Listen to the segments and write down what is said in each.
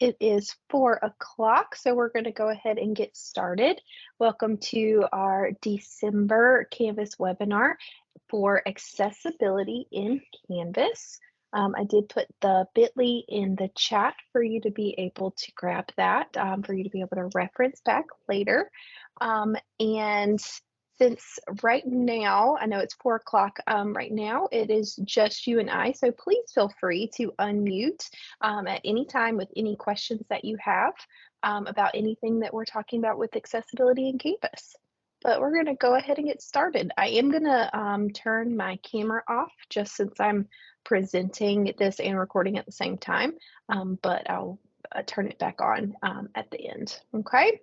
It is 4 o'clock, so we're going to go ahead and get started. Welcome to our December Canvas webinar for accessibility in Canvas. I did put the bit.ly in the chat for you to be able to grab that, for you to be able to reference back later. And since right now, I know it's 4 o'clock, right now, it is just you and I, so please feel free to unmute at any time with any questions that you have about anything that we're talking about with accessibility in Canvas. But we're going to go ahead and get started. I am going to turn my camera off just since I'm presenting this and recording at the same time, but I'll turn it back on at the end. Okay.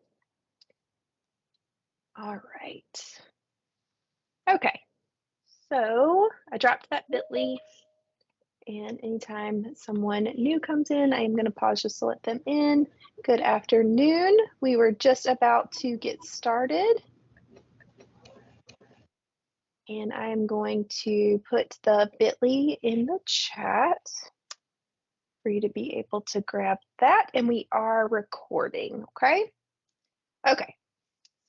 All right. Okay. So I dropped that bit.ly. And anytime someone new comes in, I am going to pause just to let them in. Good afternoon. We were just about to get started. And I'm going to put the bit.ly in the chat for you to be able to grab that. And we are recording, okay? Okay,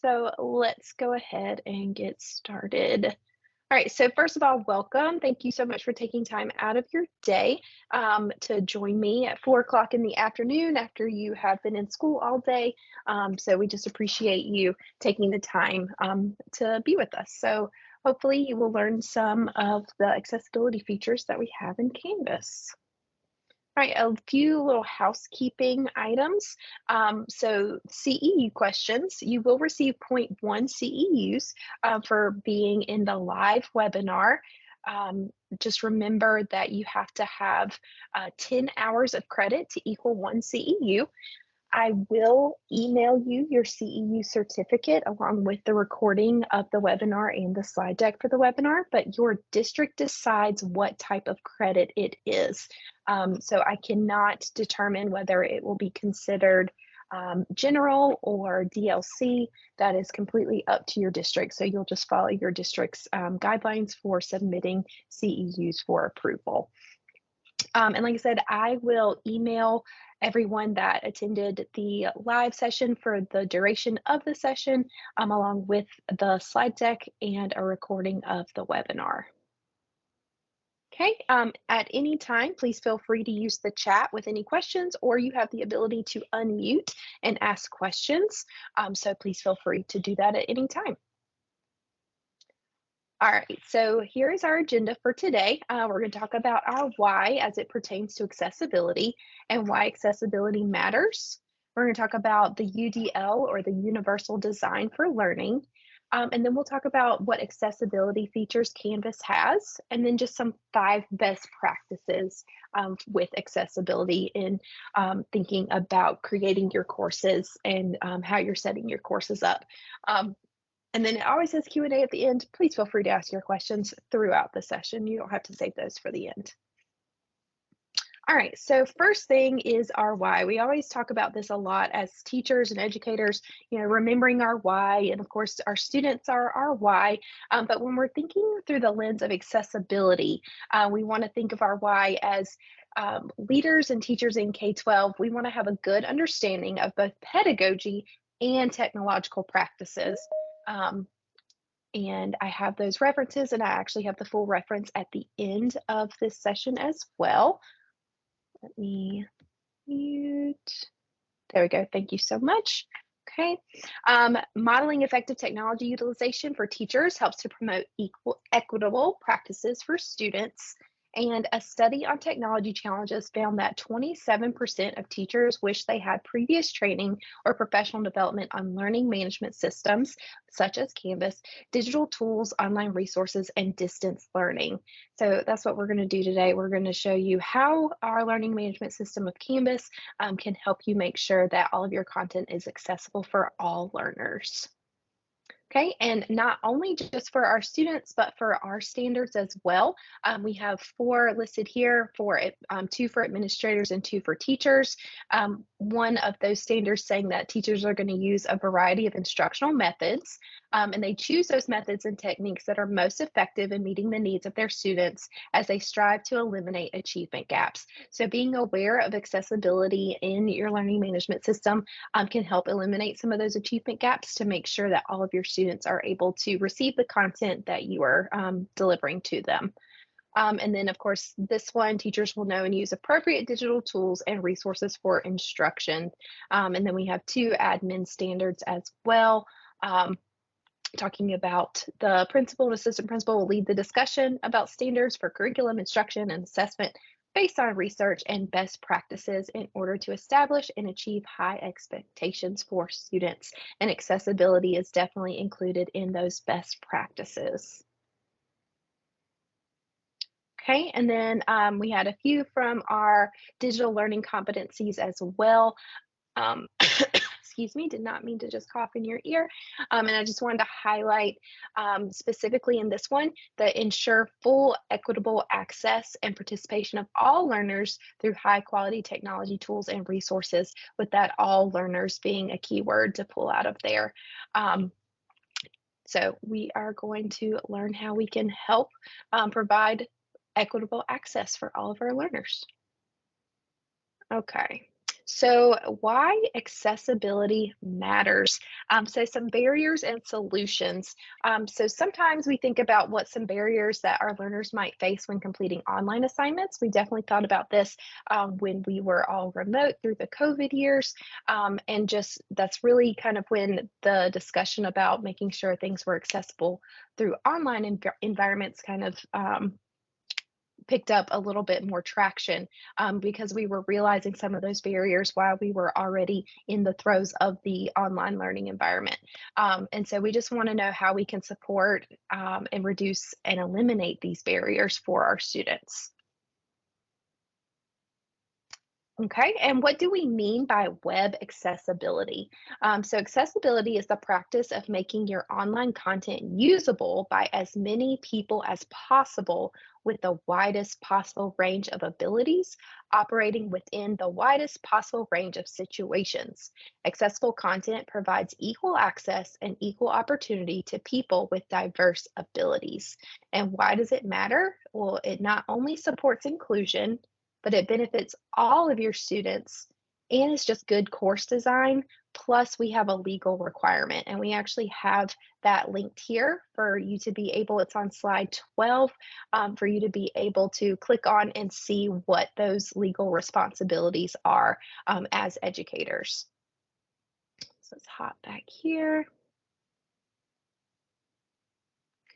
so let's go ahead and get started. All right, so first of all, welcome. Thank you so much for taking time out of your day to join me at 4 o'clock in the afternoon after you have been in school all day. So we just appreciate you taking the time to be with us. So hopefully you will learn some of the accessibility features that we have in Canvas. All right, a few little housekeeping items. So CEU questions, you will receive point 0.1 CEUs for being in the live webinar. Just remember that you have to have 10 hours of credit to equal 1 CEU. I will email you your CEU certificate along with the recording of the webinar and the slide deck for the webinar, but your district decides what type of credit it is. So I cannot determine whether it will be considered general or DLC. That is completely up to your district. So you'll just follow your district's guidelines for submitting CEUs for approval. And like I said, I will email everyone that attended the live session for the duration of the session, along with the slide deck and a recording of the webinar. Okay, at any time, please feel free to use the chat with any questions, or you have the ability to unmute and ask questions. So please feel free to do that at any time. All right, so here is our agenda for today. We're going to talk about our why as it pertains to accessibility and why accessibility matters. We're going to talk about the UDL, or the Universal Design for Learning. And then we'll talk about what accessibility features Canvas has, and then just some 5 best practices with accessibility in thinking about creating your courses and how you're setting your courses up. And then it always says Q&A at the end. Please feel free to ask your questions throughout the session. You don't have to save those for the end. All right, so first thing is our why. We always talk about this a lot as teachers and educators, remembering our why. And of course, our students are our why. But when we're thinking through the lens of accessibility, we want to think of our why as leaders and teachers in K-12. We want to have a good understanding of both pedagogy and technological practices. And I have those references, and I actually have the full reference at the end of this session as well. Let me mute. There we go. Thank you so much. Okay. Modeling effective technology utilization for teachers helps to promote equitable practices for students. And a study on technology challenges found that 27% of teachers wish they had previous training or professional development on learning management systems, such as Canvas, digital tools, online resources, and distance learning. So that's what we're going to do today. We're going to show you how our learning management system of Canvas can help you make sure that all of your content is accessible for all learners. Okay, and not only just for our students, but for our standards as well. We have four listed here for it, two for administrators and two for teachers. One of those standards saying that teachers are going to use a variety of instructional methods, and they choose those methods and techniques that are most effective in meeting the needs of their students as they strive to eliminate achievement gaps. So, being aware of accessibility in your learning management system can help eliminate some of those achievement gaps to make sure that all of your students are able to receive the content that you are delivering to them. And then, of course, this one, teachers will know and use appropriate digital tools and resources for instruction. And then we have two admin standards as well. Talking about the principal and assistant principal will lead the discussion about standards for curriculum, instruction, and assessment based on research and best practices in order to establish and achieve high expectations for students. And accessibility is definitely included in those best practices. Okay, and then we had a few from our digital learning competencies as well. Um, excuse me, did not mean to just cough in your ear. And I just wanted to highlight specifically in this one the ensure full equitable access and participation of all learners through high quality technology tools and resources, with that all learners being a key word to pull out of there. Um, so we are going to learn how we can help provide equitable access for all of our learners. Okay. So, why accessibility matters. So, some barriers and solutions. So, sometimes we think about what some barriers that our learners might face when completing online assignments. We definitely thought about this when we were all remote through the COVID years. And just that's really kind of when the discussion about making sure things were accessible through online environments kind of picked up a little bit more traction because we were realizing some of those barriers while we were already in the throes of the online learning environment. And so we just want to know how we can support and reduce and eliminate these barriers for our students. Okay, and what do we mean by web accessibility? So, accessibility is the practice of making your online content usable by as many people as possible with the widest possible range of abilities, operating within the widest possible range of situations. Accessible content provides equal access and equal opportunity to people with diverse abilities. And why does it matter? Well, it not only supports inclusion, but it benefits all of your students and it's just good course design. Plus, we have a legal requirement, and we actually have that linked here for you to be able, it's on slide 12, for you to be able to click on and see what those legal responsibilities are as educators. So let's hop back here.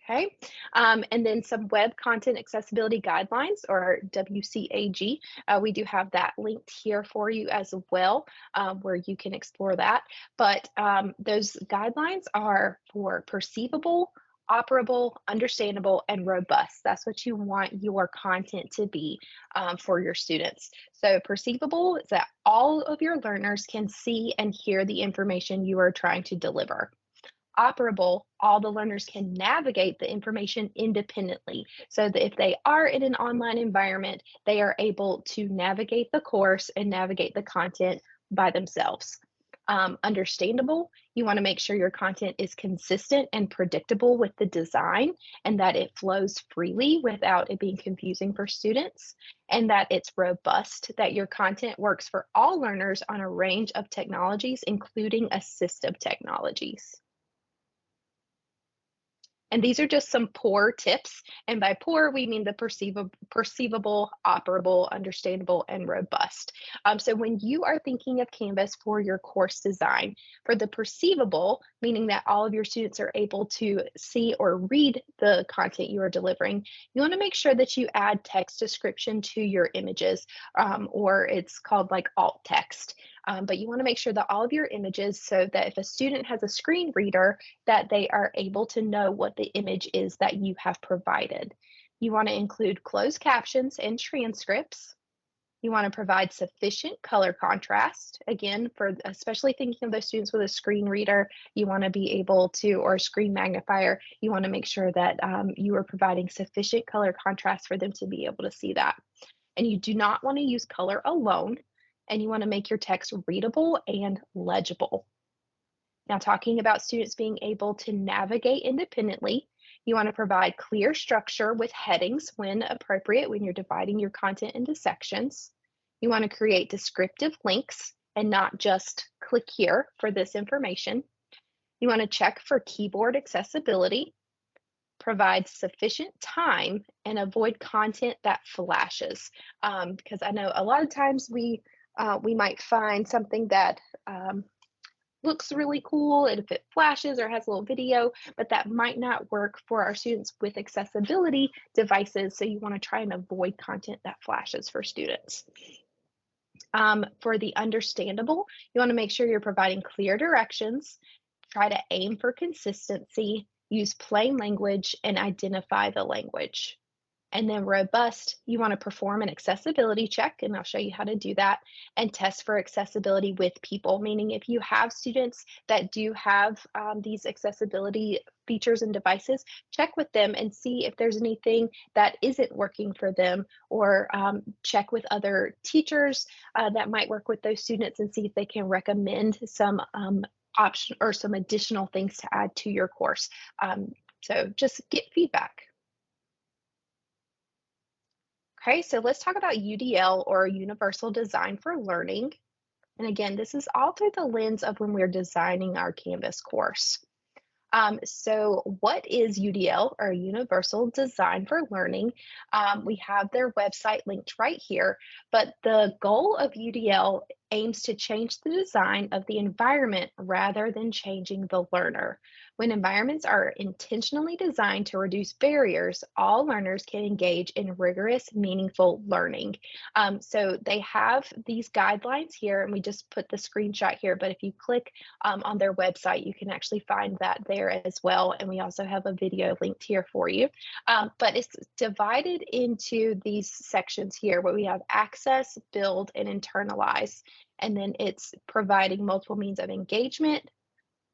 Okay. And then some web content accessibility guidelines or WCAG. We do have that linked here for you as well, where you can explore that. But those guidelines are for perceivable, operable, understandable, and robust. That's what you want your content to be for your students. So, perceivable is that all of your learners can see and hear the information you are trying to deliver. Operable, all the learners can navigate the information independently so that if they are in an online environment, they are able to navigate the course and navigate the content by themselves. Understandable, you want to make sure your content is consistent and predictable with the design and that it flows freely without it being confusing for students, and that it's robust, that your content works for all learners on a range of technologies, including assistive technologies. And these are just some poor tips. And by poor, we mean the perceivable, operable, understandable, and robust. So when you are thinking of Canvas for your course design, for the perceivable, meaning that all of your students are able to see or read the content you are delivering, you want to make sure that you add text description to your images, or it's called like alt text. But you want to make sure that all of your images, so that if a student has a screen reader, that they are able to know what the image is that you have provided. You want to include closed captions and transcripts. You want to provide sufficient color contrast. Again, for especially thinking of those students with a screen reader, you want to be able to, or a screen magnifier, you want to make sure that you are providing sufficient color contrast for them to be able to see that. And you do not want to use color alone, and you want to make your text readable and legible. Now, talking about students being able to navigate independently, you want to provide clear structure with headings when appropriate when you're dividing your content into sections. You want to create descriptive links and not just click here for this information. You want to check for keyboard accessibility, provide sufficient time, and avoid content that flashes. Because I know a lot of times we might find something that looks really cool and if it flashes or has a little video, but that might not work for our students with accessibility devices. So you want to try and avoid content that flashes for students. For the understandable, you want to make sure you're providing clear directions, try to aim for consistency, use plain language, and identify the language. And then robust, you want to perform an accessibility check, and I'll show you how to do that, and test for accessibility with people, meaning if you have students that do have these accessibility features and devices, check with them and see if there's anything that isn't working for them, or check with other teachers that might work with those students and see if they can recommend some option or some additional things to add to your course. So just get feedback. Okay, so let's talk about UDL, or Universal Design for Learning. And again, this is all through the lens of when we're designing our Canvas course. So what is UDL, or Universal Design for Learning? We have their website linked right here, but the goal of UDL aims to change the design of the environment rather than changing the learner. When environments are intentionally designed to reduce barriers, all learners can engage in rigorous, meaningful learning. So they have these guidelines here, and we just put the screenshot here, but if you click on their website, you can actually find that there as well. And we also have a video linked here for you. But it's divided into these sections here where we have access, build, and internalize. And then it's providing multiple means of engagement,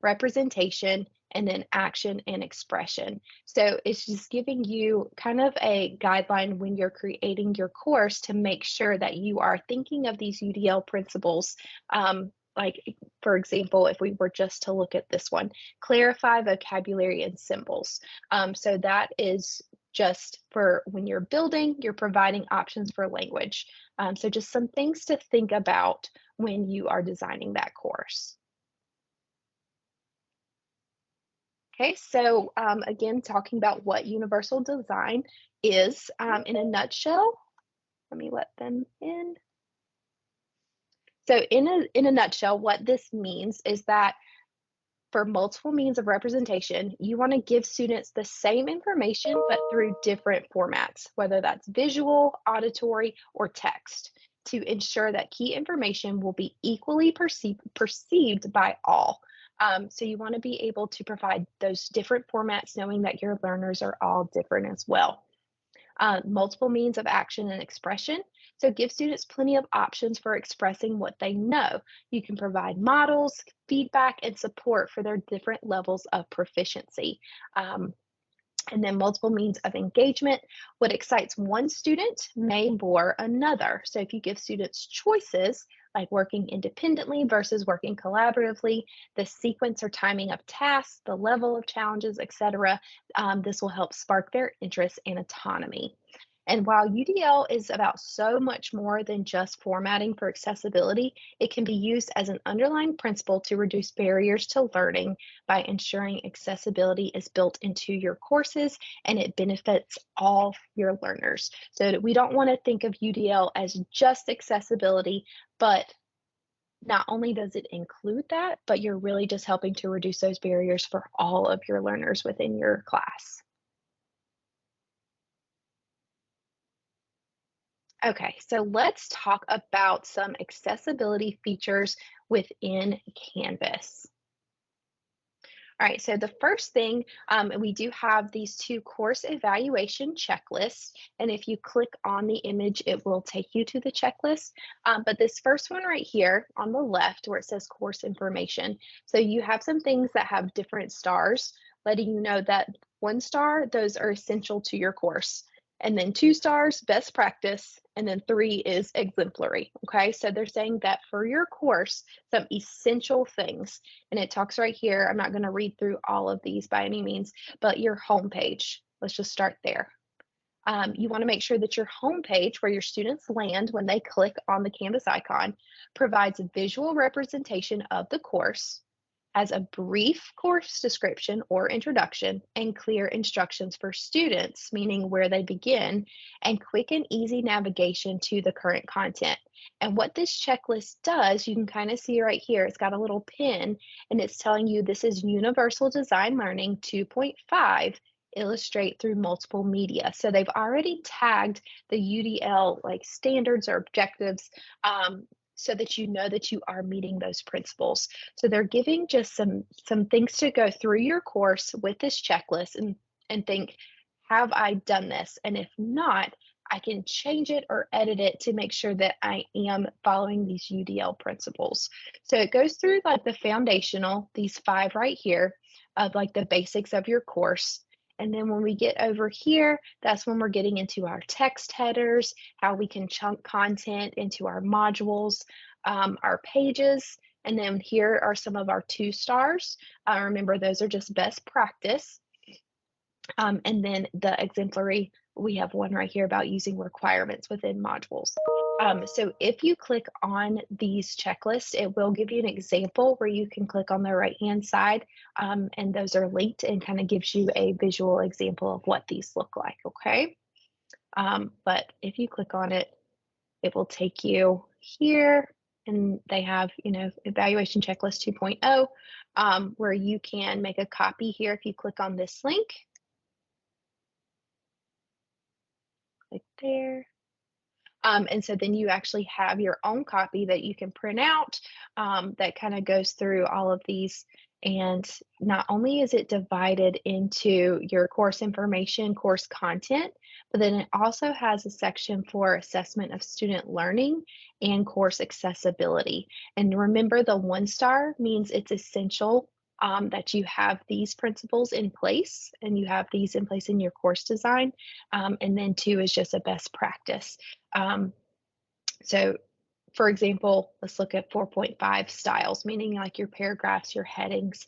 representation, and then action and expression. So it's just giving you kind of a guideline when you're creating your course to make sure that you are thinking of these UDL principles. Like, for example, if we were just to look at this one, clarify vocabulary and symbols. So that is just for when you're building, you're providing options for language. So just some things to think about when you are designing that course. Okay, so again, talking about what universal design is in a nutshell. Let me let them in. So in a nutshell, what this means is that for multiple means of representation, you want to give students the same information, but through different formats, whether that's visual, auditory, or text, to ensure that key information will be equally perceived by all. So you want to be able to provide those different formats, knowing that your learners are all different as well. Multiple means of action and expression. So give students plenty of options for expressing what they know. You can provide models, feedback, and support for their different levels of proficiency. And then multiple means of engagement. What excites one student may bore another. So if you give students choices, like working independently versus working collaboratively, the sequence or timing of tasks, the level of challenges, etc., this will help spark their interest and autonomy. And while UDL is about so much more than just formatting for accessibility, it can be used as an underlying principle to reduce barriers to learning by ensuring accessibility is built into your courses and it benefits all your learners. So we don't want to think of UDL as just accessibility, but not only does it include that, but you're really just helping to reduce those barriers for all of your learners within your class. Okay, so let's talk about some accessibility features within Canvas. All right, so the first thing, we do have these two course evaluation checklists, and if you click on the image, it will take you to the checklist. But this first one right here on the left, where it says course information, so you have some things that have different stars, letting you know that 1 star, those are essential to your course. And then 2 stars, best practice, and then 3 is exemplary. Okay, so they're saying that for your course, some essential things, and it talks right here. I'm not going to read through all of these by any means, but your homepage. Let's just start there. You want to make sure that your homepage, where your students land when they click on the Canvas icon, provides a visual representation of the course, has a brief course description or introduction, and clear instructions for students, meaning where they begin, and quick and easy navigation to the current content. And what this checklist does, you can kind of see right here, it's got a little pin and it's telling you this is Universal Design Learning 2.5, illustrate through multiple media. So they've already tagged the UDL like standards or objectives, so that you know that you are meeting those principles. So they're giving just some things to go through your course with this checklist and think, have I done this? And if not, I can change it or edit it to make sure that I am following these UDL principles. So it goes through like the foundational, these 5 right here, of like the basics of your course. And then when we get over here, that's when we're getting into our text headers, how we can chunk content into our modules, our pages. And then here are some of our 2 stars. Remember, those are just best practice. And then the exemplary, we have one right here about using requirements within modules. So if you click on these checklists, it will give you an example where you can click on the right-hand side, and those are linked and kind of gives you a visual example of what these look like, okay? But if you click on it, it will take you here, and they have, evaluation checklist 2.0, where you can make a copy here if you click on this link. Right there. And so then you actually have your own copy that you can print out, that kind of goes through all of these. And not only is it divided into your course information, course content, but then it also has a section for assessment of student learning and course accessibility. And remember, the 1 star means it's essential, that you have these principles in place and you have these in place in your course design. And then 2 is just a best practice. So for example, let's look at 4.5 styles, meaning like your paragraphs, your headings.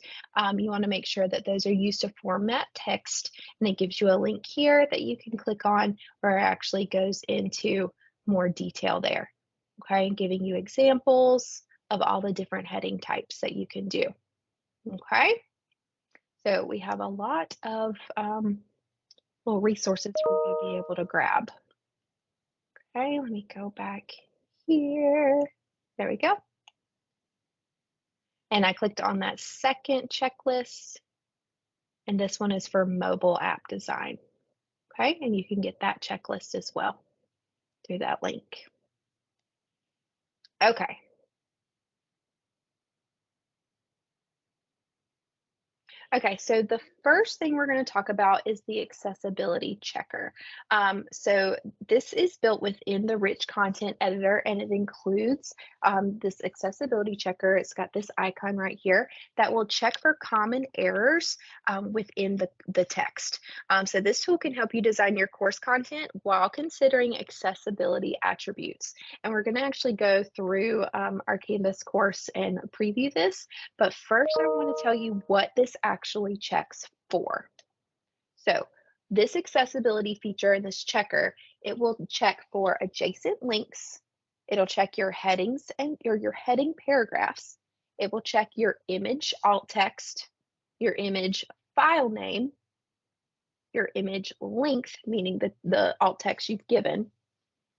You want to make sure that those are used to format text, and it gives you a link here that you can click on where it actually goes into more detail there, okay, giving you examples of all the different heading types that you can do, okay? So we have a lot of little resources for you to be able to grab. Okay, let me go back here. There we go. And I clicked on that second checklist, and this one is for mobile app design. Okay, and you can get that checklist as well through that link. Okay. Okay, so the first thing we're going to talk about is the accessibility checker. So this is built within the rich content editor, and it includes this accessibility checker. It's got this icon right here that will check for common errors within the text. So this tool can help you design your course content while considering accessibility attributes. And we're going to actually go through our Canvas course and preview this. But first, I want to tell you what this actually checks for. So this accessibility feature in this checker, it will check for adjacent links. It'll check your headings and your heading paragraphs. It will check your image alt text, your image file name, your image length, meaning the alt text you've given.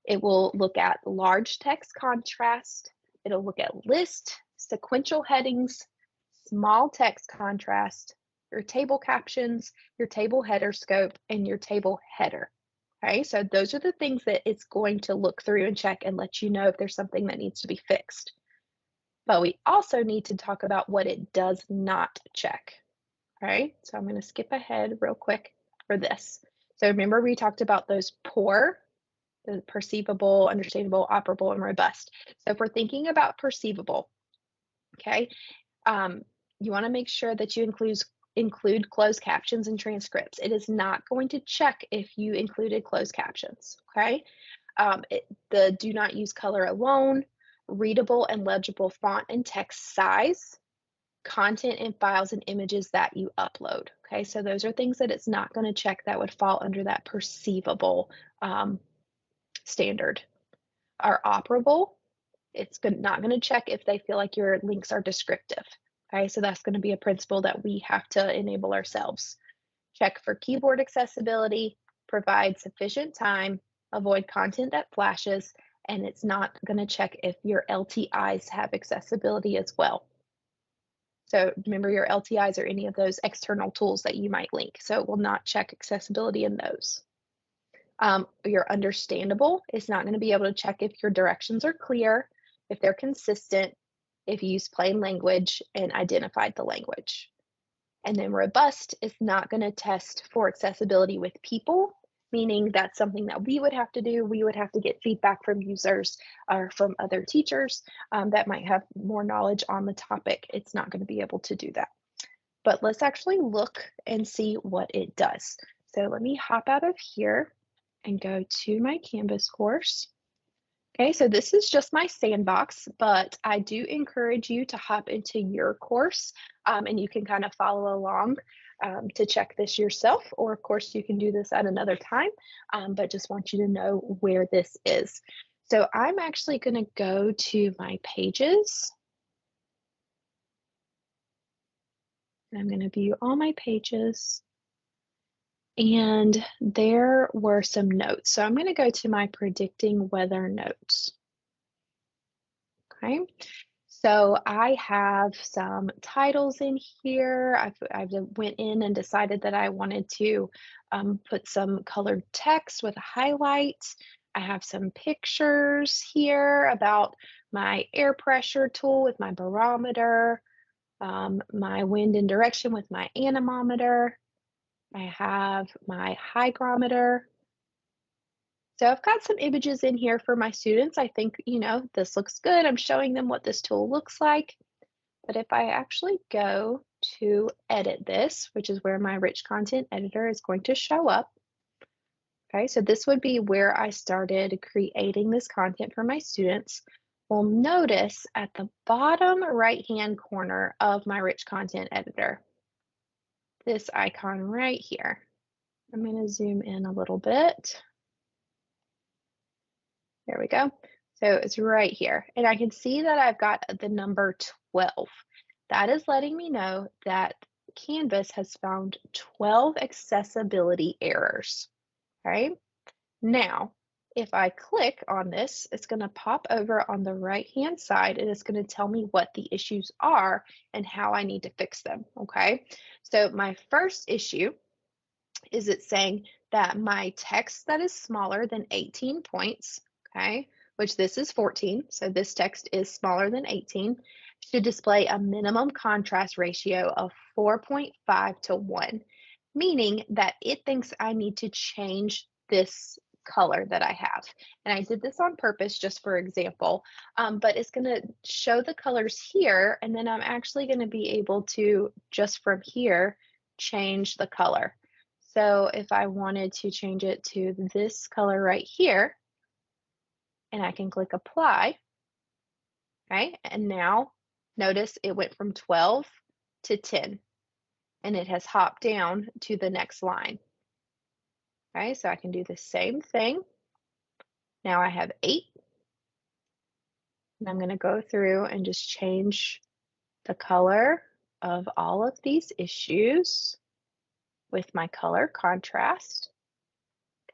It will look at large text contrast. It'll look at list, sequential headings, small text contrast, your table captions, your table header scope, and your table header. Okay, so those are the things that it's going to look through and check and let you know if there's something that needs to be fixed. But we also need to talk about what it does not check. Okay, so I'm going to skip ahead real quick for this. So remember we talked about those poor, the perceivable, understandable, operable, and robust. So if we're thinking about perceivable, okay, um, you want to make sure that you include closed captions and transcripts. It is not going to check if you included closed captions, okay? The do not use color alone, readable and legible font and text size, content and files and images that you upload. Okay, so those are things that it's not going to check that would fall under that perceivable standard. Are operable, it's not going to check if they feel like your links are descriptive. Okay, so that's going to be a principle that we have to enable ourselves. Check for keyboard accessibility, provide sufficient time, avoid content that flashes, and it's not going to check if your LTIs have accessibility as well. So remember your LTIs or any of those external tools that you might link. So it will not check accessibility in those. Your understandable is not going to be able to check if your directions are clear, if they're consistent, if you use plain language and identified the language. And then robust is not going to test for accessibility with people, meaning that's something that we would have to do. We would have to get feedback from users or from other teachers that might have more knowledge on the topic. It's not going to be able to do that. But let's actually look and see what it does. So let me hop out of here and go to my Canvas course. Okay, so this is just my sandbox, but I do encourage you to hop into your course and you can kind of follow along to check this yourself, or of course you can do this at another time, but just want you to know where this is. So I'm actually going to go to my pages. I'm going to view all my pages. And there were some notes. So I'm going to go to my predicting weather notes. Okay. So I have some titles in here. I've went in and decided that I wanted to put some colored text with a highlight. I have some pictures here about my air pressure tool with my barometer, my wind and direction with my anemometer. I have my hygrometer. So I've got some images in here for my students. I think, this looks good. I'm showing them what this tool looks like. But if I actually go to edit this, which is where my rich content editor is going to show up. Okay, so this would be where I started creating this content for my students. Well, notice at the bottom right-hand corner of my rich content editor, this icon right here. I'm going to zoom in a little bit. There we go. So it's right here. And I can see that I've got the number 12. That is letting me know that Canvas has found 12 accessibility errors. Okay. Now, if I click on this, it's going to pop over on the right-hand side and it's going to tell me what the issues are and how I need to fix them. Okay. So my first issue is it's saying that my text that is smaller than 18 points, okay, which this is 14, so this text is smaller than 18, should display a minimum contrast ratio of 4.5 to 1, meaning that it thinks I need to change this color that I have. And I did this on purpose just for example, but it's going to show the colors here, and then I'm actually going to be able to, just from here, change the color. So if I wanted to change it to this color right here, and I can click apply, okay, and now notice it went from 12 to 10, and it has hopped down to the next line. Okay, so I can do the same thing. Now I have 8, and I'm going to go through and just change the color of all of these issues with my color contrast.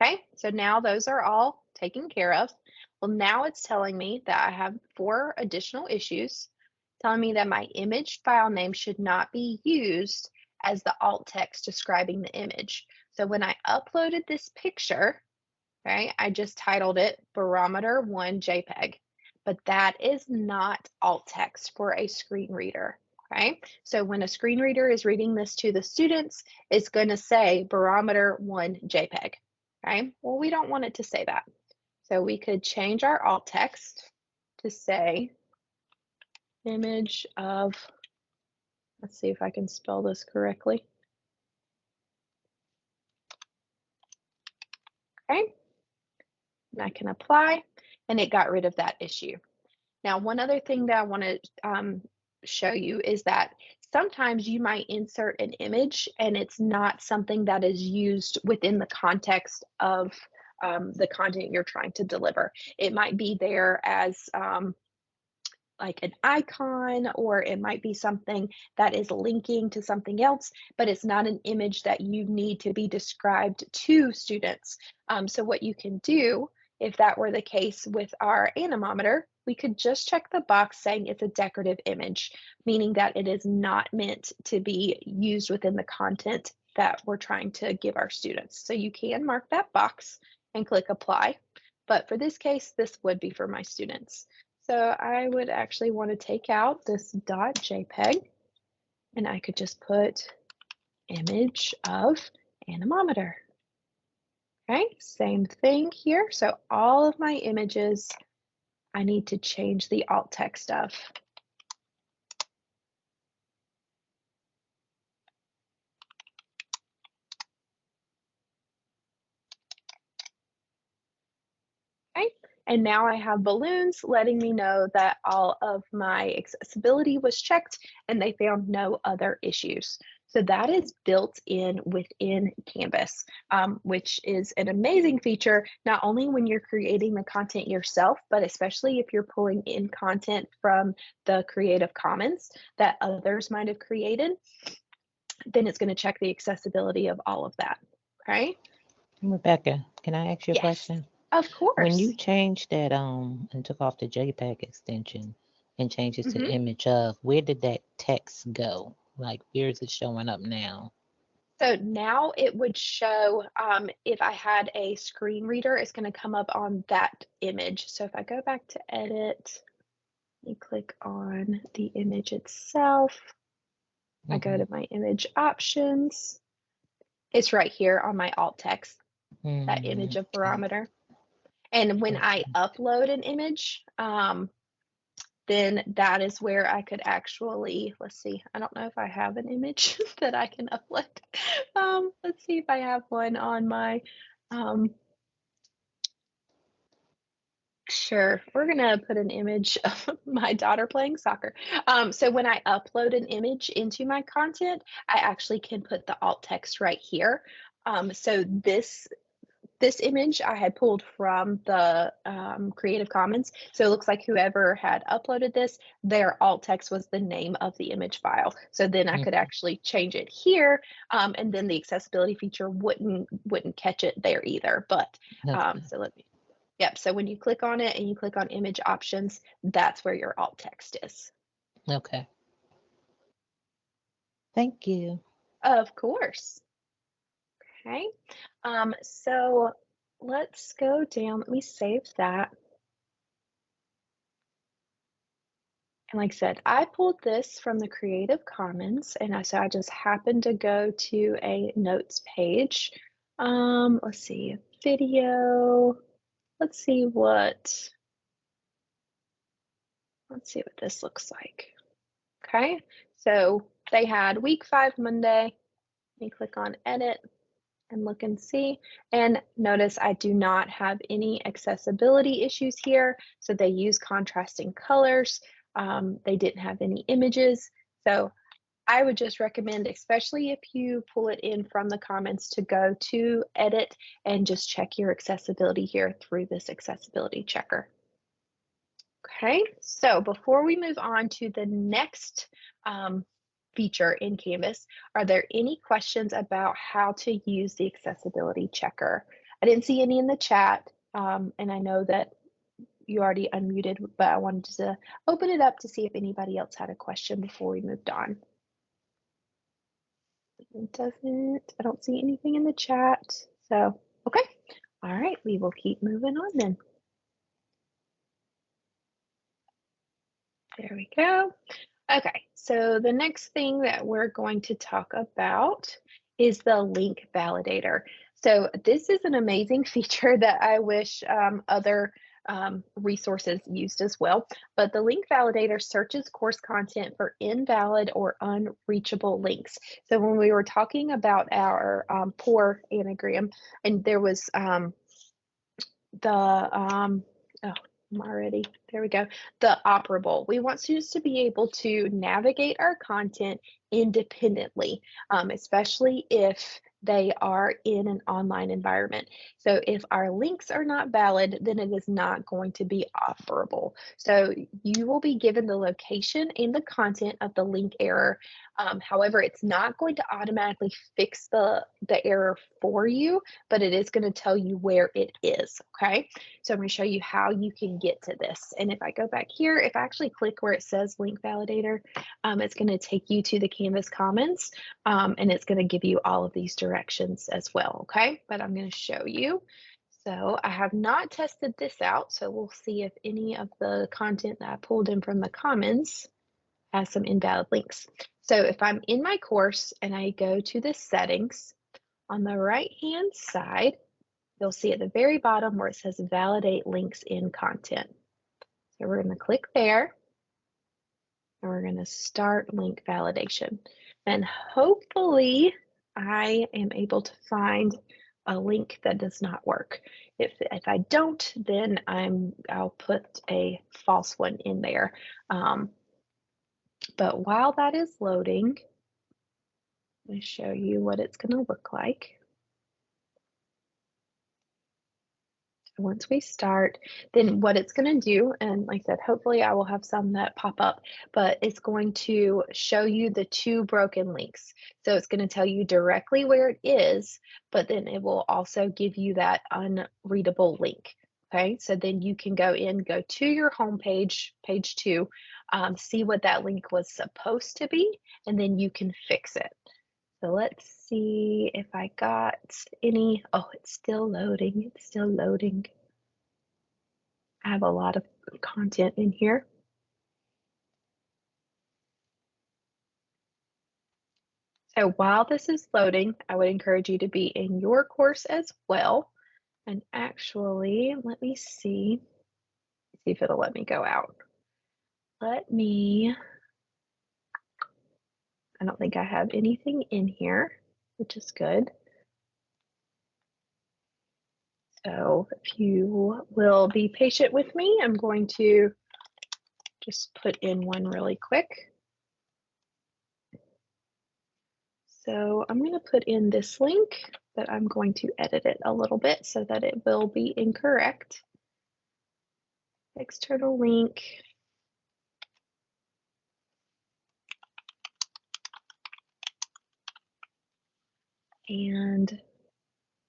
Okay, so now those are all taken care of. Well, now it's telling me that I have 4 additional issues, telling me that my image file name should not be used as the alt text describing the image. So when I uploaded this picture, okay, I just titled it Barometer 1 JPEG, but that is not alt text for a screen reader. Okay, so when a screen reader is reading this to the students, it's going to say barometer 1 JPEG. Okay, well, we don't want it to say that. So we could change our alt text to say image of, let's see if I can spell this correctly. Okay, and I can apply, and it got rid of that issue. Now, one other thing that I want to show you is that sometimes you might insert an image and it's not something that is used within the context of the content you're trying to deliver. It might be there as like an icon, or it might be something that is linking to something else, but it's not an image that you need to be described to students. So what you can do, if that were the case with our anemometer, we could just check the box saying it's a decorative image, meaning that it is not meant to be used within the content that we're trying to give our students. So you can mark that box and click apply. But for this case, this would be for my students. So I would actually want to take out this .jpeg, and I could just put image of anemometer. Okay, same thing here. So all of my images, I need to change the alt text of. Okay, and now I have balloons letting me know that all of my accessibility was checked and they found no other issues. So that is built in within Canvas, which is an amazing feature, not only when you're creating the content yourself, but especially if you're pulling in content from the Creative Commons that others might have created, then it's going to check the accessibility of all of that. Okay? Rebecca, can I ask you a Yes, question? of When course. you changed that and took off the JPEG extension and changed it to Mhm. image of, where did that text go? Like, where is it showing up now? So now it would show, if I had a screen reader, it's going to come up on that image. So if I go back to edit, and click on the image itself, I go Mm-hmm. to my image options. It's right here on my alt text, that image of Okay. barometer. And when I Okay. upload an image, then that is where I could actually, let's see, I don't know if I have an image that I can upload. Let's see if I have one on my, um, sure, we're gonna put an image of my daughter playing soccer. So when I upload an image into my content, I actually can put the alt text right here. So this image I had pulled from the Creative Commons. So it looks like whoever had uploaded this, their alt text was the name of the image file. So then I could Mhm. actually change it here, and then the accessibility feature wouldn't catch it there either. But Okay. so let me. Yep. So when you click on it and you click on image options, that's where your alt text is. Okay. Thank you. Of course. Okay. So let's go down. Let me save that. And like I said, I pulled this from the Creative Commons, and so I just happened to go to a notes page. Let's see, video. Let's see what let's see what this looks like. Okay, so they had week 5 Monday. Let me click on edit and look and see. And notice I do not have any accessibility issues here. So they use contrasting colors. They didn't have any images. So I would just recommend, especially if you pull it in from the comments, to go to edit and just check your accessibility here through this accessibility checker. Okay, so before we move on to the next feature in Canvas, are there any questions about how to use the accessibility checker? I didn't see any in the chat, and I know that you already unmuted, but I wanted to open it up to see if anybody else had a question before we moved on. It doesn't, I don't see anything in the chat. So, okay. All right, we will keep moving on then. There we go. Okay, so the next thing that we're going to talk about is the link validator. So this is an amazing feature that I wish other resources used as well. But the link validator searches course content for invalid or unreachable links. So when we were talking about our poor anagram, and there was the oh, I'm already there we go. The operable. We want students to be able to navigate our content independently, especially if they are in an online environment. So if our links are not valid, then it is not going to be operable. So you will be given the location and the content of the link error. However, it's not going to automatically fix the error for you, but it is going to tell you where it is, okay? So I'm going to show you how you can get to this. And if I go back here, if I actually click where it says link validator, it's going to take you to the Canvas Commons, and it's going to give you all of these directions as well, okay? But I'm going to show you. So I have not tested this out, so we'll see if any of the content that I pulled in from the Commons has some invalid links. So if I'm in my course and I go to the settings, on the right-hand side, you'll see at the very bottom where it says validate links in content. So we're going to click there and we're going to start link validation. And hopefully I am able to find a link that does not work. If I don't, then I'll put a false one in there. But while that is loading, I'm going to show you what it's going to look like. Once we start, then what it's going to do, and like I said, hopefully I will have some that pop up, but it's going to show you the two broken links. So it's going to tell you directly where it is, but then it will also give you that unreadable link. Okay, so then you can go to your home page, page 2, see what that link was supposed to be, and then you can fix it. So let's see if I got any. Oh, it's still loading. It's still loading. I have a lot of content in here. So while this is loading, I would encourage you to be in your course as well. And actually, let me see if it'll let me go out. I don't think I have anything in here, which is good. So if you will be patient with me, I'm going to just put in one really quick. So I'm going to put in this link, but I'm going to edit it a little bit so that it will be incorrect. External link. And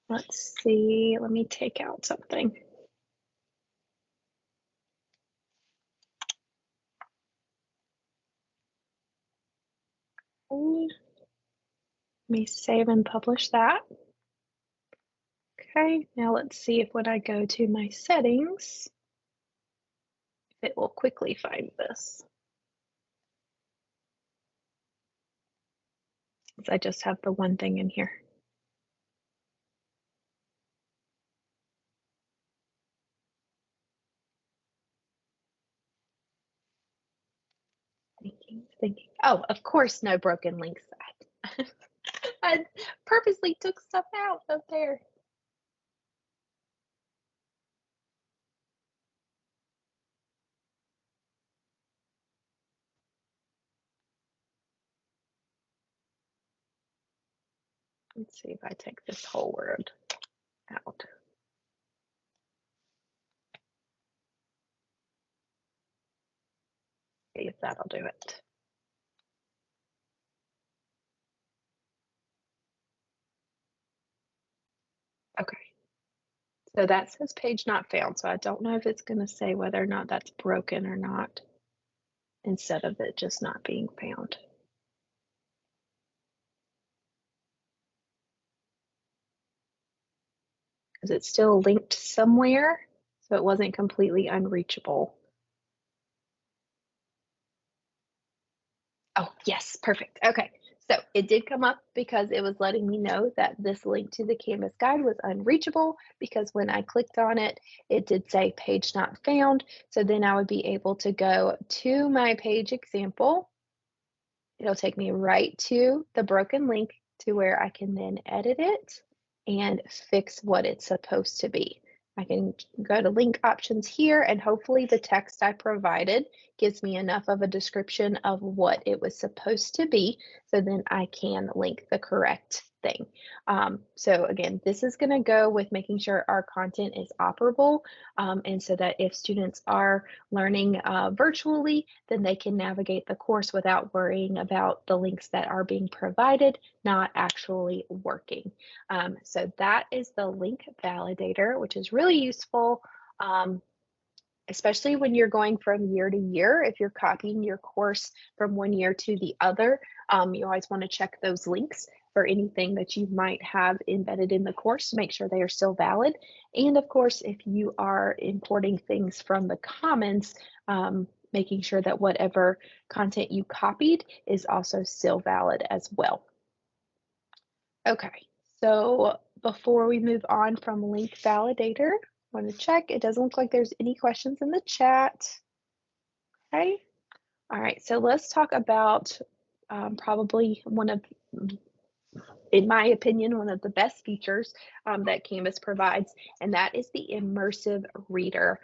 let's see, let me take out something. Let me save and publish that. Okay, now let's see if when I go to my settings, if it will quickly find this. Since I just have the one thing in here. Thinking. Oh, of course, no broken links. I purposely took stuff out of there. Let's see if I take this whole word out. See if that'll do it. Okay. So that says page not found. So I don't know if it's going to say whether or not that's broken or not, instead of it just not being found. Because it's still linked somewhere, so it wasn't completely unreachable. Oh, yes, perfect. Okay. So it did come up because it was letting me know that this link to the Canvas guide was unreachable because when I clicked on it, it did say page not found. So then I would be able to go to my page example. It'll take me right to the broken link to where I can then edit it and fix what it's supposed to be. I can go to link options here, and hopefully the text I provided gives me enough of a description of what it was supposed to be, so then I can link the correct thing. So again, this is going to go with making sure our content is operable, and so that if students are learning virtually, then they can navigate the course without worrying about the links that are being provided not actually working. So that is the link validator, which is really useful. Um, Especially when you're going from year to year, if you're copying your course from one year to the other, you always want to check those links for anything that you might have embedded in the course to make sure they are still valid. And of course, if you are importing things from the Commons, making sure that whatever content you copied is also still valid as well. Okay, so before we move on from link validator, I want to check. It doesn't look like there's any questions in the chat. Okay. All right, so let's talk about probably one of, in my opinion, one of the best features that Canvas provides, and that is the immersive reader.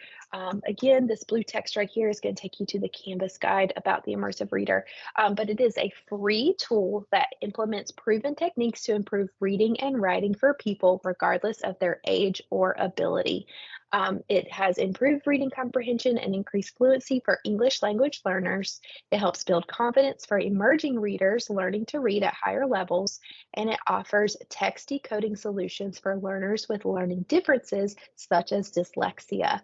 Again, this blue text right here is going to take you to the Canvas guide about the immersive reader, but it is a free tool that implements proven techniques to improve reading and writing for people regardless of their age or ability. It has improved reading comprehension and increased fluency for English language learners. It helps build confidence for emerging readers learning to read at higher levels, and it offers text decoding solutions for learners with learning differences such as dyslexia.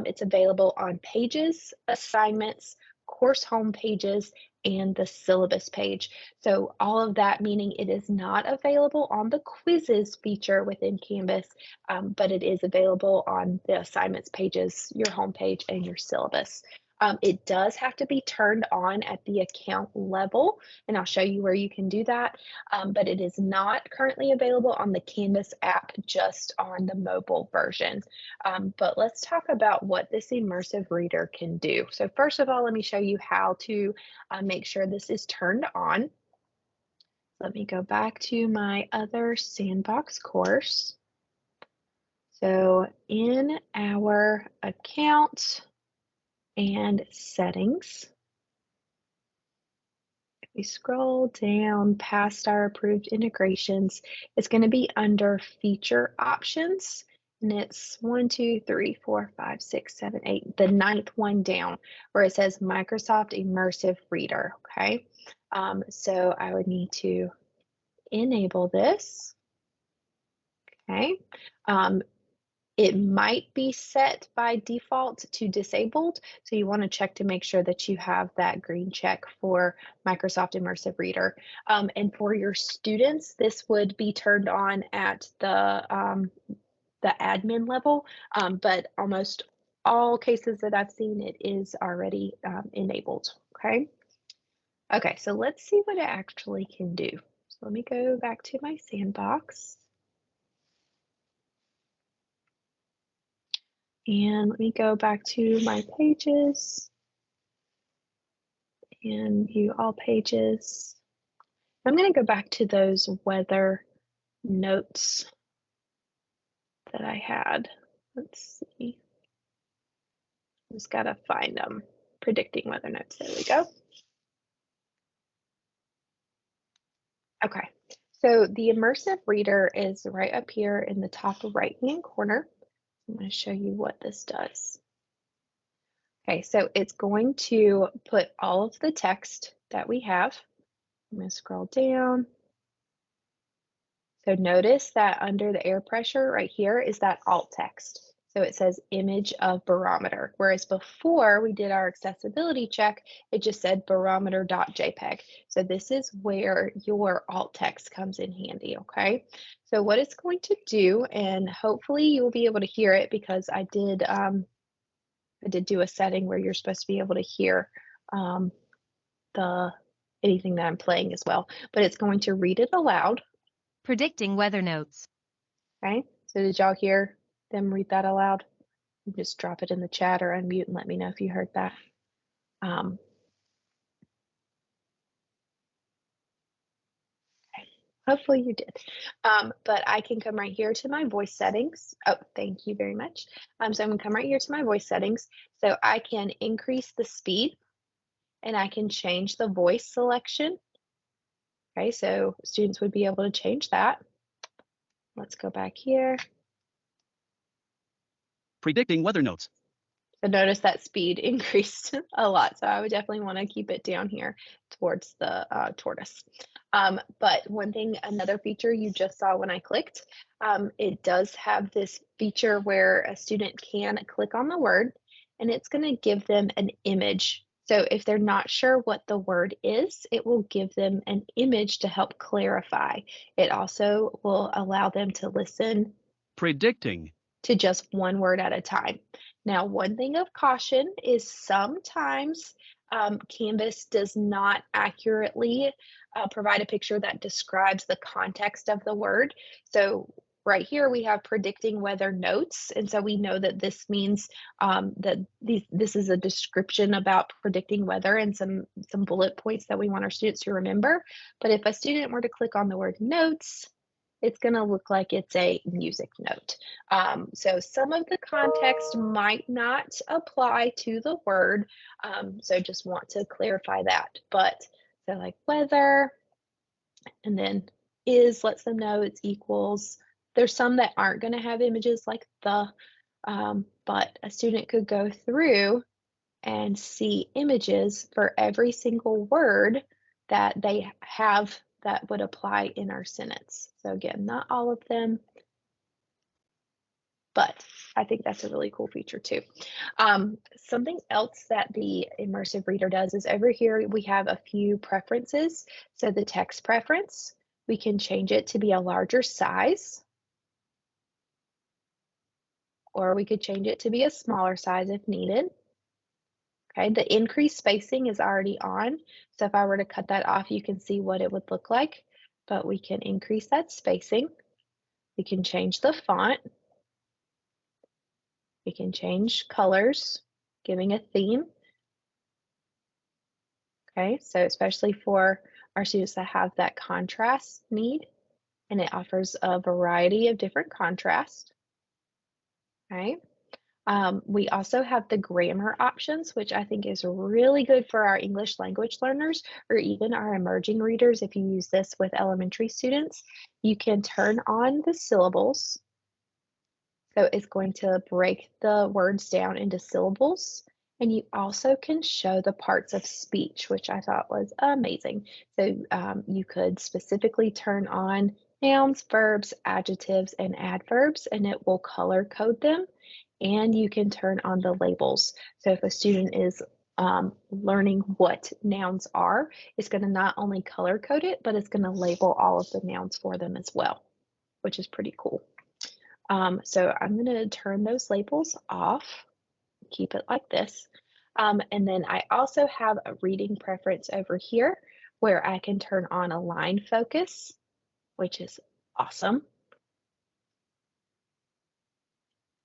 It's available on Pages, Assignments, course home pages, and the syllabus page. So all of that meaning it is not available on the quizzes feature within Canvas, but it is available on the assignments pages, your home page, and your syllabus. It does have to be turned on at the account level, and I'll show you where you can do that, but it is not currently available on the Canvas app, just on the mobile version. But let's talk about what this immersive reader can do. So first of all, let me show you how to make sure this is turned on. Let me go back to my other sandbox course. So in our account and settings, if we scroll down past our approved integrations, it's going to be under feature options. And it's 1, 2, 3, 4, 5, 6, 7, 8, the ninth one down where it says Microsoft Immersive Reader. Okay. So I would need to enable this. Okay. It might be set by default to disabled, so you want to check to make sure that you have that green check for Microsoft Immersive Reader. And for your students, this would be turned on at the admin level, but almost all cases that I've seen, it is already enabled. Okay. Okay, so let's see what it actually can do. So let me go back to my sandbox. And let me go back to my pages and view all pages. I'm going to go back to those weather notes that I had. Let's see. Just got to find them. Predicting weather notes. There we go. Okay. So the immersive reader is right up here in the top right-hand corner. I'm going to show you what this does. Okay, so it's going to put all of the text that we have. I'm going to scroll down. So notice that under the air pressure right here is that alt text. So it says image of barometer, whereas before we did our accessibility check, it just said barometer.jpg. So this is where your alt text comes in handy, okay? So what it's going to do, and hopefully you'll be able to hear it because I did do a setting where you're supposed to be able to hear the anything that I'm playing as well, but it's going to read it aloud. Predicting weather notes. Okay, so did y'all hear them read that aloud? Just drop it in the chat or unmute and let me know if you heard that. Um, okay. Hopefully you did. But I can come right here to my voice settings. Oh, thank you very much. So I'm gonna come right here to my voice settings. So I can increase the speed and I can change the voice selection. Okay, so students would be able to change that. Let's go back here. Predicting weather notes. So notice that speed increased a lot. So I would definitely want to keep it down here towards the tortoise. But one thing, another feature you just saw when I clicked, it does have this feature where a student can click on the word and it's going to give them an image. So if they're not sure what the word is, it will give them an image to help clarify. It also will allow them to listen Predicting. to just one word at a time. Now, one thing of caution is sometimes Canvas does not accurately provide a picture that describes the context of the word. So right here we have predicting weather notes, and so we know that this means that this is a description about predicting weather and some bullet points that we want our students to remember. But if a student were to click on the word notes, it's going to look like it's a music note. So some of the context might not apply to the word. So just want to clarify that. But so like weather, and then is lets them know it's equals. There's some that aren't going to have images like but a student could go through and see images for every single word that they have that would apply in our sentence. So again, not all of them, but I think that's a really cool feature too. Something else that the immersive reader does is over here we have a few preferences. So the text preference, we can change it to be a larger size, or we could change it to be a smaller size if needed. Okay, the increased spacing is already on. So if I were to cut that off, you can see what it would look like, but we can increase that spacing. We can change the font. We can change colors, giving a theme. Okay, so especially for our students that have that contrast need, and it offers a variety of different contrasts. Okay. We also have the grammar options, which I think is really good for our English language learners or even our emerging readers. If you use this with elementary students, you can turn on the syllables. So it's going to break the words down into syllables. And you also can show the parts of speech, which I thought was amazing. So you could specifically turn on nouns, verbs, adjectives, and adverbs, and it will color code them. And you can turn on the labels. So if a student is learning what nouns are, it's going to not only color code it, but it's going to label all of the nouns for them as well, which is pretty cool. So I'm going to turn those labels off, keep it like this. And then I also have a reading preference over here where I can turn on a line focus, which is awesome.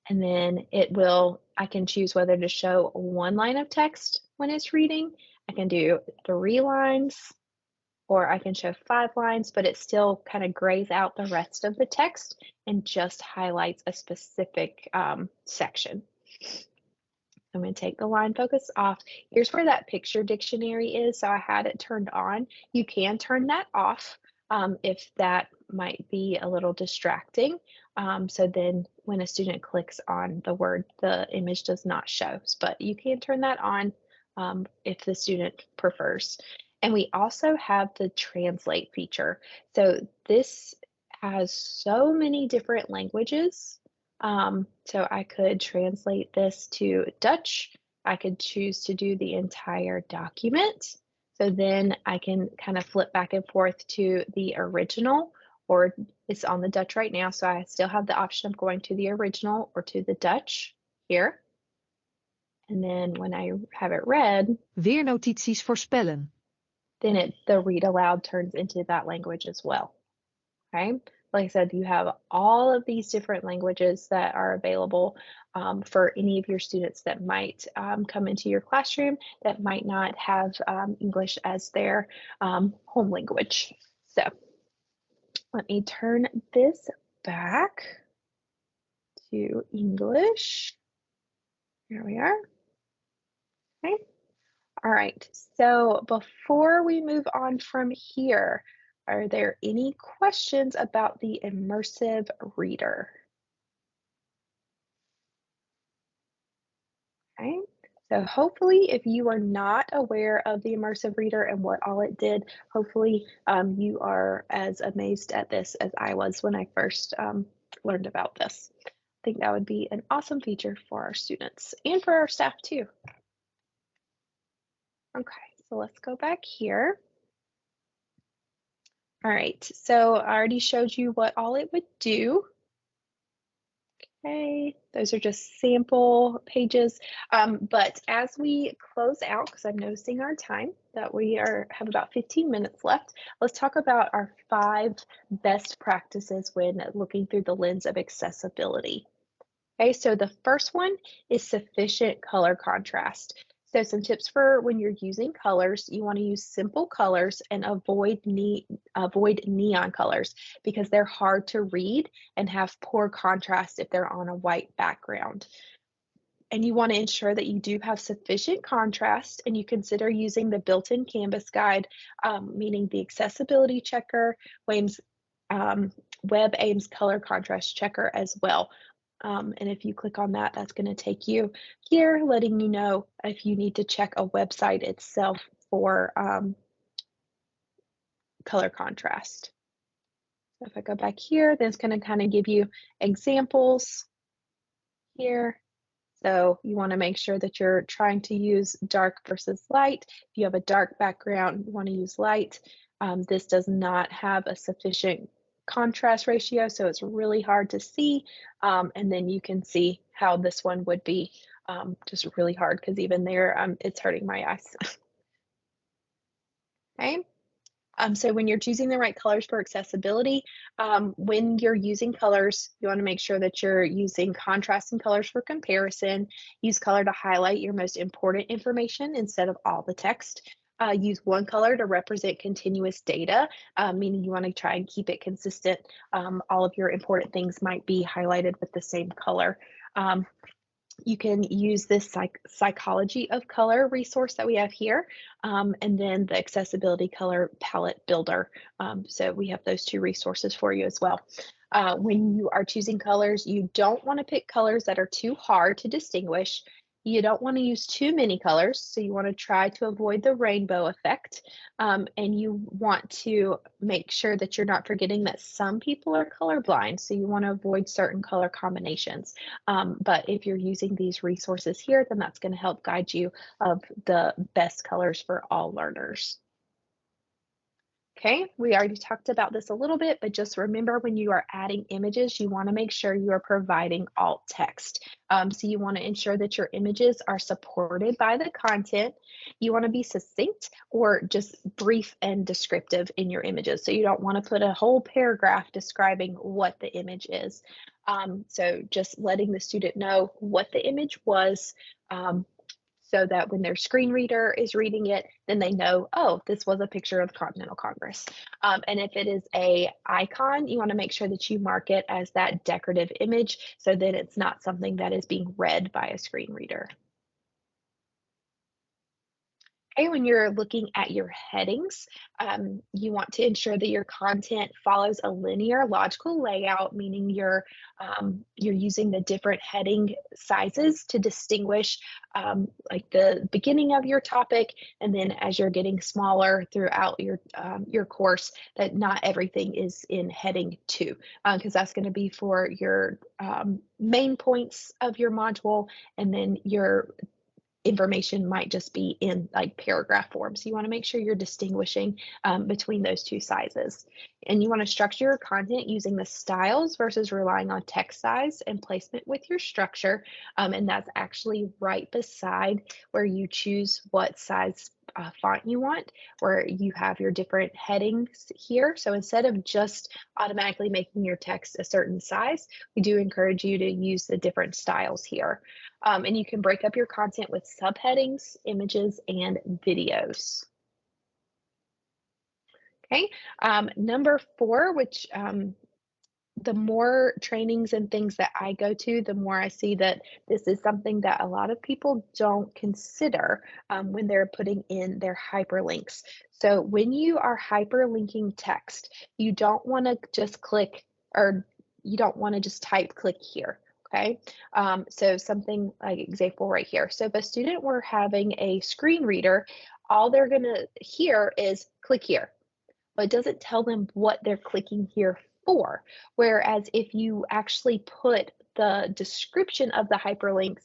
And then I can choose whether to show one line of text when it's reading. I can do 3 lines, or I can show 5 lines, but it still kind of grays out the rest of the text and just highlights a specific section. I'm going to take the line focus off. Here's where that picture dictionary is. So I had it turned on. You can turn that off if that might be a little distracting. So then when a student clicks on the word, the image does not show, but you can turn that on if the student prefers. And we also have the translate feature. So this has so many different languages. So I could translate this to Dutch. I could choose to do the entire document. So then I can kind of flip back and forth to the original, or it's on the Dutch right now. So I still have the option of going to the original or to the Dutch here. And then when I have it read, Weernotities voorspellen. then the read aloud turns into that language as well. Okay. Like I said, you have all of these different languages that are available for any of your students that might come into your classroom that might not have English as their home language. So let me turn this back to English. Here we are. Okay. All right. So before we move on from here, are there any questions about the immersive reader? Okay. So hopefully, if you are not aware of the immersive reader and what all it did, hopefully you are as amazed at this as I was when I first learned about this. I think that would be an awesome feature for our students and for our staff too. Okay, so let's go back here. All right, so I already showed you what all it would do. Okay, those are just sample pages. But as we close out, because I'm noticing our time that we have about 15 minutes left, let's talk about our 5 best practices when looking through the lens of accessibility. Okay, so the first one is sufficient color contrast. So some tips for when you're using colors, you want to use simple colors and avoid neon colors because they're hard to read and have poor contrast if they're on a white background. And you want to ensure that you do have sufficient contrast and you consider using the built-in Canvas guide, meaning the accessibility checker, WebAIM's color contrast checker as well. And if you click on that, that's going to take you here, letting you know if you need to check a website itself for color contrast. So if I go back here, then it's going to kind of give you examples here. So you want to make sure that you're trying to use dark versus light. If you have a dark background, you want to use light. This does not have a sufficient contrast ratio, so it's really hard to see. And then you can see how this one would be just really hard because even there, it's hurting my eyes. Okay. So when you're choosing the right colors for accessibility, when you're using colors, you want to make sure that you're using contrasting colors for comparison. Use color to highlight your most important information instead of all the text. Use one color to represent continuous data, meaning you want to try and keep it consistent. All of your important things might be highlighted with the same color. You can use this psychology of color resource that we have here, and then the accessibility color palette builder. So we have those 2 resources for you as well. When you are choosing colors, you don't want to pick colors that are too hard to distinguish. You don't want to use too many colors, so you want to try to avoid the rainbow effect. And you want to make sure that you're not forgetting that some people are colorblind, so you want to avoid certain color combinations. But if you're using these resources here, then that's going to help guide you of the best colors for all learners. Okay, we already talked about this a little bit, but just remember when you are adding images, you want to make sure you are providing alt text. So you want to ensure that your images are supported by the content. You want to be succinct or just brief and descriptive in your images. So you don't want to put a whole paragraph describing what the image is. So just letting the student know what the image was, so that when their screen reader is reading it, then they know, oh, this was a picture of Continental Congress. And if it is a icon, you want to make sure that you mark it as that decorative image so that it's not something that is being read by a screen reader. Okay, when you're looking at your headings, you want to ensure that your content follows a linear logical layout, meaning you're using the different heading sizes to distinguish like the beginning of your topic, and then as you're getting smaller throughout your course, that not everything is in heading 2, because that's going to be for your main points of your module, and then your information might just be in like paragraph form. So you want to make sure you're distinguishing between those 2 sizes. And you want to structure your content using the styles versus relying on text size and placement with your structure. And that's actually right beside where you choose what size font you want, where you have your different headings here. So instead of just automatically making your text a certain size, we do encourage you to use the different styles here. And you can break up your content with subheadings, images, and videos. Okay, number 4, which the more trainings and things that I go to, the more I see that this is something that a lot of people don't consider when they're putting in their hyperlinks. So when you are hyperlinking text, you don't want to just click, or you don't want to just type click here. Okay, so something like example right here. So if a student were having a screen reader, all they're going to hear is click here, but it doesn't tell them what they're clicking here for. Whereas if you actually put the description of the hyperlinks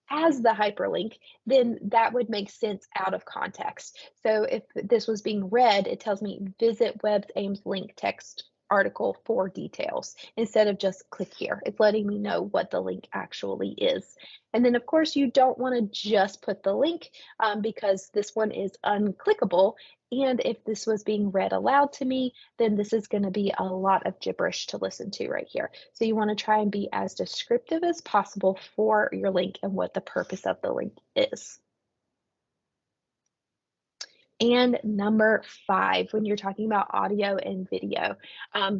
as the hyperlink, then that would make sense out of context. So if this was being read, it tells me visit WebAIM's link text article for details instead of just click here. It's letting me know what the link actually is. And then of course you don't want to just put the link because this one is unclickable. And if this was being read aloud to me, then this is going to be a lot of gibberish to listen to right here. So you want to try and be as descriptive as possible for your link and what the purpose of the link is. And number 5, when you're talking about audio and video.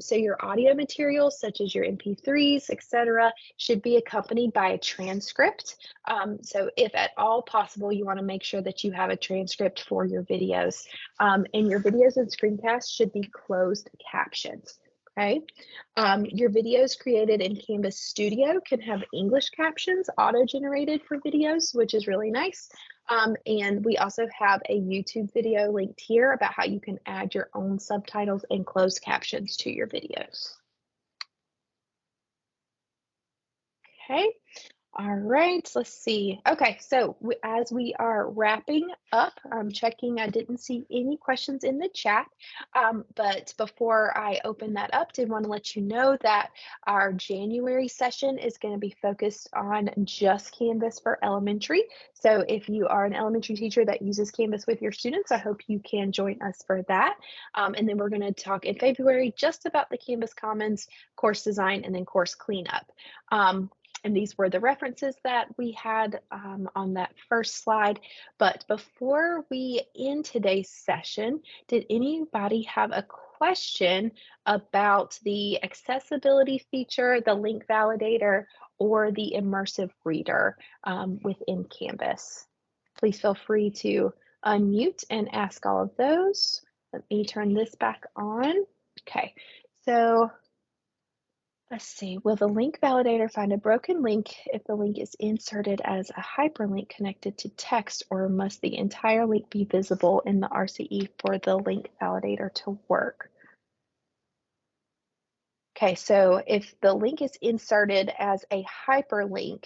So your audio materials, such as your MP3s, etc., should be accompanied by a transcript. So if at all possible, you want to make sure that you have a transcript for your videos. And your videos and screencasts should be closed captioned. Okay, your videos created in Canvas Studio can have English captions auto-generated for videos, which is really nice. And we also have a YouTube video linked here about how you can add your own subtitles and closed captions to your videos. Okay. All right, let's see. Okay, so as we are wrapping up, I'm checking, I didn't see any questions in the chat, but before I open that up, did want to let you know that our January session is going to be focused on just Canvas for elementary. So if you are an elementary teacher that uses Canvas with your students, I hope you can join us for that. And then we're going to talk in February just about the Canvas Commons, course design, and then course cleanup. And these were the references that we had on that first slide. But before we end today's session, did anybody have a question about the accessibility feature, the link validator, or the immersive reader within Canvas? Please feel free to unmute and ask all of those. Let me turn this back on. Okay, so let's see, will the link validator find a broken link if the link is inserted as a hyperlink connected to text, or must the entire link be visible in the RCE for the link validator to work? Okay, so if the link is inserted as a hyperlink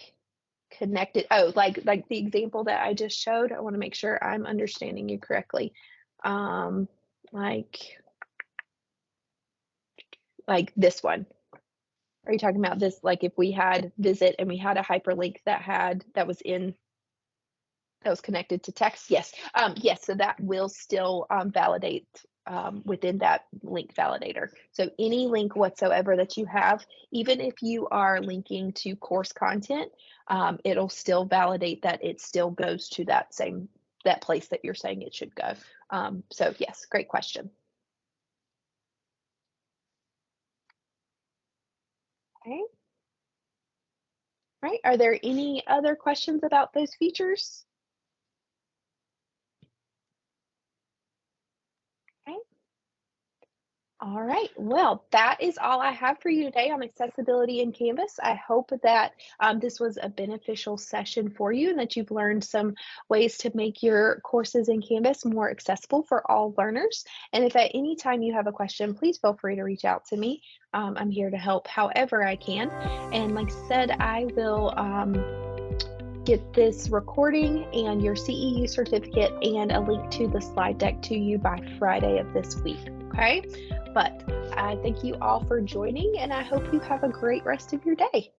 connected, oh, like the example that I just showed, I want to make sure I'm understanding you correctly. Like this one. Are you talking about this, like if we had visit and we had a hyperlink that was connected to text? Yes. Yes, so that will still validate within that link validator. So any link whatsoever that you have, even if you are linking to course content, it'll still validate that it still goes to that place that you're saying it should go. So yes, great question. Okay. All right, are there any other questions about those features? Okay. All right, well, that is all I have for you today on accessibility in Canvas. I hope that this was a beneficial session for you and that you've learned some ways to make your courses in Canvas more accessible for all learners. And if at any time you have a question, please feel free to reach out to me. I'm here to help however I can. And like I said, I will get this recording and your CEU certificate and a link to the slide deck to you by Friday of this week, okay? But I thank you all for joining, and I hope you have a great rest of your day.